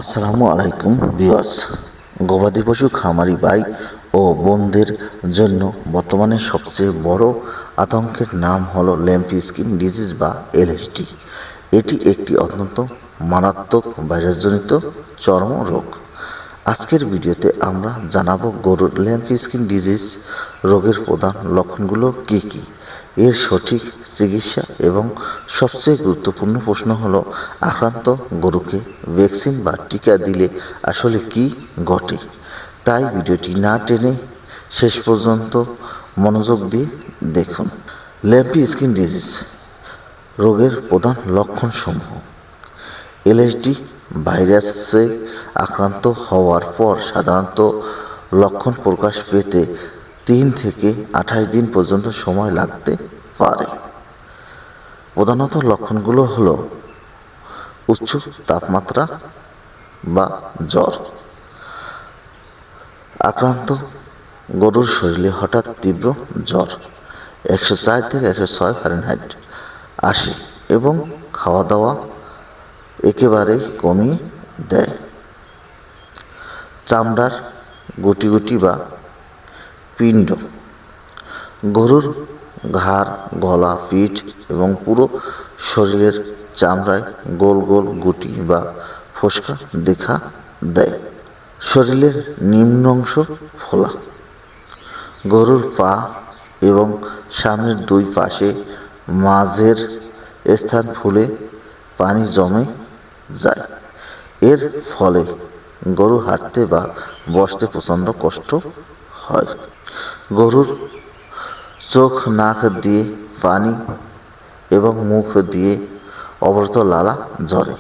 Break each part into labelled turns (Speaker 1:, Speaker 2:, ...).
Speaker 1: আসসালামু আলাইকুম ভিউয়ার্স। গবাদি পশু খামারি ভাই ও বোনদের জন্য বর্তমানে সবচেয়ে বড় আতঙ্কের নাম হলো ল্যাম্পি স্কিন ডিজিজ বা এলএসডি। এটি একটি অত্যন্ত মারাত্মক ভাইরাসজনিত চর্ম রোগ। আজকের ভিডিওতে আমরা জানাবো গরুর ল্যাম্পি স্কিন ডিজিজ রোগের প্রধান লক্ষণগুলো কী কী, এর সঠিক চিকিৎসা এবং সবচেয়ে গুরুত্বপূর্ণ প্রশ্ন হলো আক্রান্ত গরুকে ভ্যাকসিন বা টিকা দিলে আসলে কি ঘটে। তাই ভিডিওটি না টেনে শেষ পর্যন্ত মনোযোগ দিয়ে দেখুন। ল্যাম্পি স্কিন ডিজিজ রোগের প্রধান লক্ষণসমূহ। এলএসডি ভাইরাসে আক্রান্ত হওয়ার পর সাধারণত লক্ষণ প্রকাশ পেতে 3 থেকে 28 দিন পর্যন্ত সময় লাগতে পারে। প্রধানত লক্ষণগুলো হলো উচ্চ তাপমাত্রা বা জ্বর, আক্রান্ত গরুর শরীরে হঠাৎ তীব্র জ্বর 104 থেকে 106 ফারেনহাইট আসে এবং খাওয়া দাওয়া একেবারেই কমিয়ে দেয়। চামড়ার গুটি গুটি বা পিণ্ড, গরুর ঘাড়, গলা, পিঠ এবং পুরো শরীরের চামড়ায় গোল গোল গুটি বা ফোসকা দেখা দেয়। শরীরের নিম্ন অংশ ফোলা, গরুর পা এবং সামনের 2 পাশে মাঝের স্থান ফুলে পানি জমে যায়। এর ফলে গরু হাঁটতে বা বসতে প্রচণ্ড কষ্ট হয়। গরুর চোখ, নাক দিয়ে পানি এবং মুখ দিয়ে অবরত লালা ঝরে।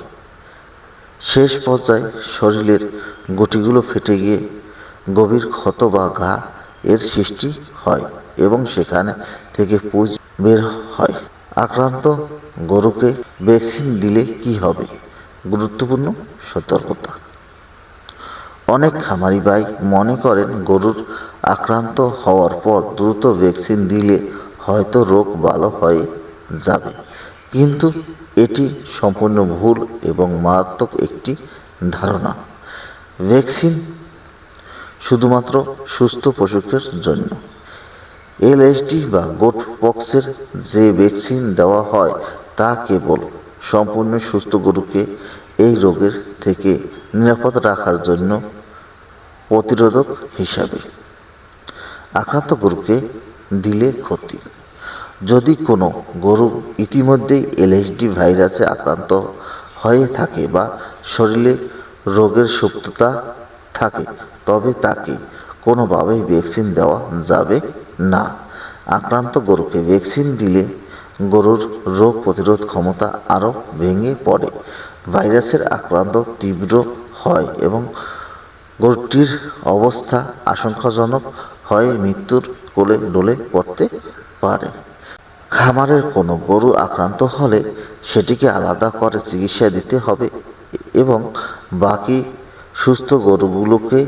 Speaker 1: শেষ পর্যায়ে শরীরের গুটিগুলো ফেটে গিয়ে গভীর ক্ষত বা ঘা এর সৃষ্টি হয় এবং সেখানে থেকে পুঁজ বের হয়। আক্রান্ত গরুকে ভ্যাকসিন দিলে কি হবে? গুরুত্বপূর্ণ সতর্কতা। অনেক খামারি ভাই মনে করেন গরুর আক্রান্ত হওয়ার পর দ্রুত ভ্যাকসিন দিলে হয়তো রোগ ভালো হয়ে যাবে, কিন্তু এটি সম্পূর্ণ ভুল এবং মারাত্মক একটি ধারণা। ভ্যাকসিন শুধুমাত্র সুস্থ পশুদের জন্য। এলএসডি বা গোট পক্সের যে ভ্যাকসিন দেওয়া হয় তা কেবল সম্পূর্ণ সুস্থ গরুকে এই রোগের থেকে নিরাপদ রাখার জন্য প্রতিরোধক হিসাবে। আক্রান্ত গরুকে দিলে ক্ষতি। যদি কোনো গরু ইতিমধ্যেই এলএসডি ভাইরাসে আক্রান্ত হয়ে থাকে বা শরীরে রোগের সুপ্ততা থাকে তবে তাকে কোনোভাবেই ভ্যাকসিন দেওয়া যাবে না। আক্রান্ত গরুকে ভ্যাকসিন দিলে গরুর রোগ প্রতিরোধ ক্ষমতা আরও ভেঙে পড়ে, ভাইরাসের আক্রান্ত তীব্র হয় এবং গরুটির অবস্থা আশঙ্কাজনক হয়ে মৃত্যুর কোলে ঢলে পড়তে পারে। খামারের কোনো গরু আক্রান্ত হলে সেটিকে আলাদা করে চিকিৎসা দিতে হবে এবং বাকি সুস্থ গরুগুলোকে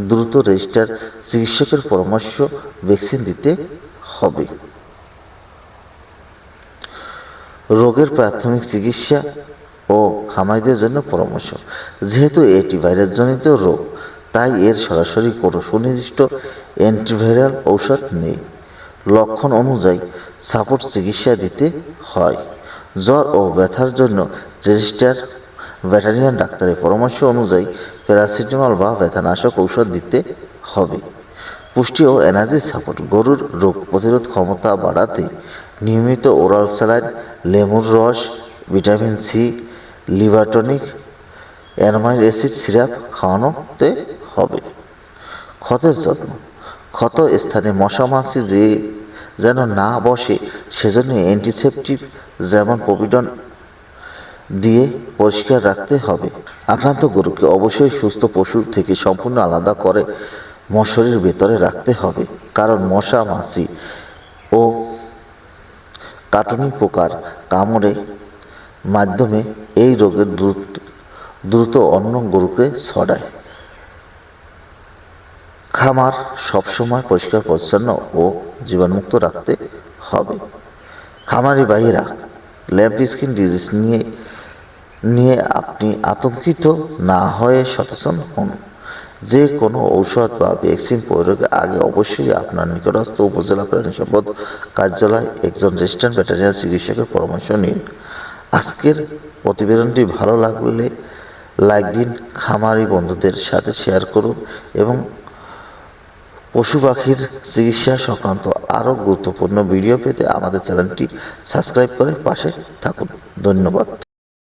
Speaker 1: দ্রুত রেজিস্টার চিকিৎসকের পরামর্শ ভ্যাকসিন দিতে হবে। রোগের প্রাথমিক চিকিৎসা ও খামারিদের জন্য পরামর্শ। যেহেতু এটি ভাইরাসজনিত রোগ, তাই এর সরাসরি কোনো সুনির্দিষ্ট অ্যান্টিভাইরাল ঔষধ নেই। লক্ষণ অনুযায়ী সাপোর্ট চিকিৎসা দিতে হয়। জ্বর ও ব্যথার জন্য রেজিস্টার ভেটেরিনারি ডাক্তারের পরামর্শ অনুযায়ী প্যারাসিটামল বা ব্যথানাশক ঔষধ দিতে হবে। পুষ্টি ও এনার্জি সাপোর্ট। গরুর রোগ প্রতিরোধ ক্ষমতা বাড়াতে নিয়মিত ওরাল স্যালাইন, লেবুর রস, vitamin C, liver tonic, amino acid syrup খাওয়ানোতে হবে। ক্ষতের যত্ন। ক্ষত স্থানে মশা মাছি যেন না বসে সেজন্য অ্যান্টিসেপটিক যেমন পপিডন দিয়ে পরিষ্কার রাখতে হবে। আক্রান্ত গরুকে অবশ্যই সুস্থ পশু থেকে সম্পূর্ণ আলাদা করে মশারির ভেতরে রাখতে হবে, কারণ মশা, মাছি ও কাটুনি পোকার কামড়ের মাধ্যমে এই রোগের দ্রুত অন্য গরুকে ছড়ায়। খামার সবসময় পরিষ্কার পরিচ্ছন্ন ও জীবাণুমুক্ত রাখতে হবে। খামারি ভাইয়েরা ল্যাম্পি স্কিন ডিজিজ নিয়ে নিয়ে আপনি আতঙ্কিত না হয়ে সচেতন হন। যে কোনো ঔষধ বা ভ্যাকসিন প্রয়োগের আগে অবশ্যই আপনার নিকটস্থ উপজেলা প্রাণী সম্পদ কার্যালয় একজন রেজিস্ট্রেন্ট ভেটেরিনারি চিকিৎসকের পরামর্শ নিন। আজকের প্রতিবেদনটি ভালো লাগলে লাইক দিন, খামারি বন্ধুদের সাথে শেয়ার করুন এবং পশু পাখির চিকিৎসা সংক্রান্ত আরও গুরুত্বপূর্ণ ভিডিও পেতে আমাদের চ্যানেলটি সাবস্ক্রাইব করে পাশে থাকুন। ধন্যবাদ।